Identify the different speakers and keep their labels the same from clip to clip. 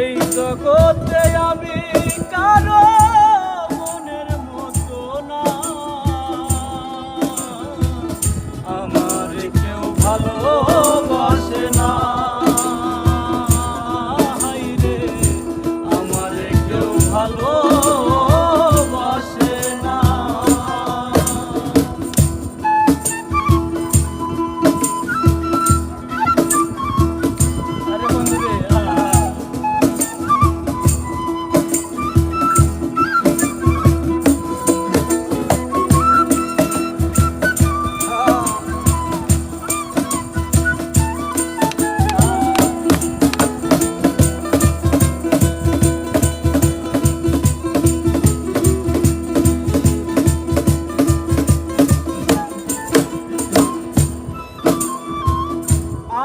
Speaker 1: এই জগতে আমি কারো মনের মতো না, আমার কেউ ভালোবাসে না। হায়রে আমার কেউ ভালোবাসে না। আরে বন্ধু রে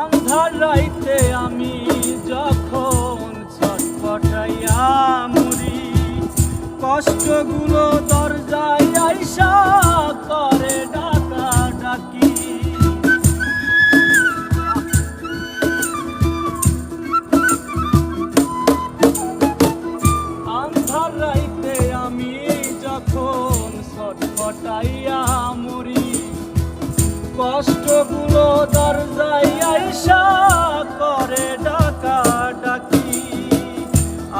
Speaker 1: আন্ধার রাইতে আমি যখন ছটফটাইয়া মরি, কষ্টগুলো দরজায় আইসা করে ডাকাডাকি। আন্ধার রাইতে আমি যখন ছটফটাইয়া মরি, কষ্টগুলো দরজায় আইসা করে ডাকাডাকি।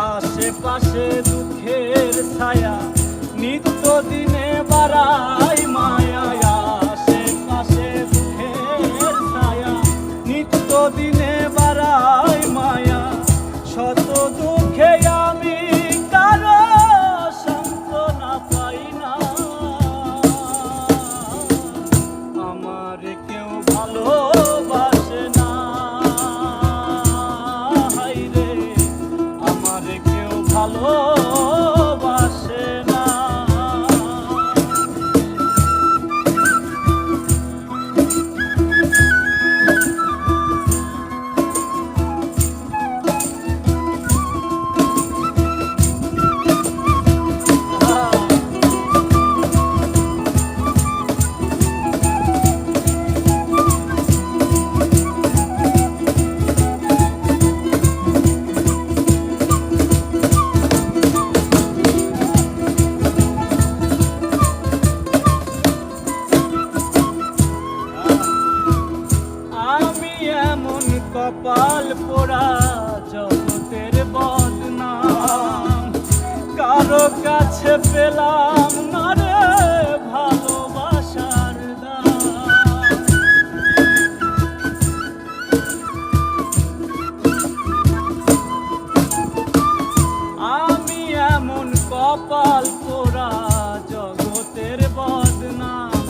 Speaker 1: আশেপাশে দুঃখের ছায়া নিত্য দিনে বাড়াই মায়া, আশেপাশে দুঃখের ছায়া নিত্য দিনে বাড়াই মায়া। শত দুঃখে আমি কারো সান্ত্বনা পাই না, আমার কেউ ভালোবাসে না। হায়রে আমার কেউ ভালোবাসে না। আমি এমন কপাল পোড়া জগতের বদনাম, কারো কাছে পেলাম না রে ভালোবাসার দাম। আমি এমন কপাল পোড়া জগতের বদনাম,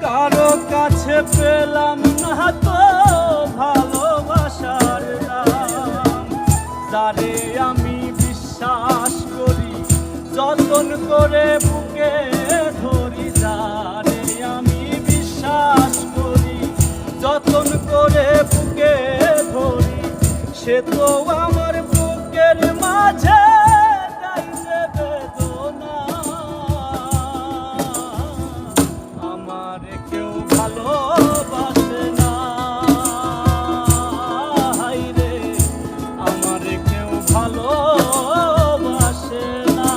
Speaker 1: কারো কাছে পেলাম না তো ভালোবাসার দাম। যারে আমি বিশ্বাস করি যতন করে বুকে ধরি, যারে আমি বিশ্বাস করি যতন করে বুকে ধরি, সে তো আমার বুকের মাঝে গাইছে বেদনা। আমার কেউ ভালোবাসে না। হায়রে আমার কেউ ভালোবাসে না।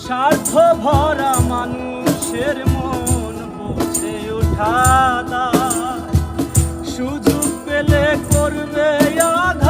Speaker 1: স্বার্থ ভরা মানুষের মন বুঝে ওঠা দায়, সুযোগ পেলে করবে আঘাত।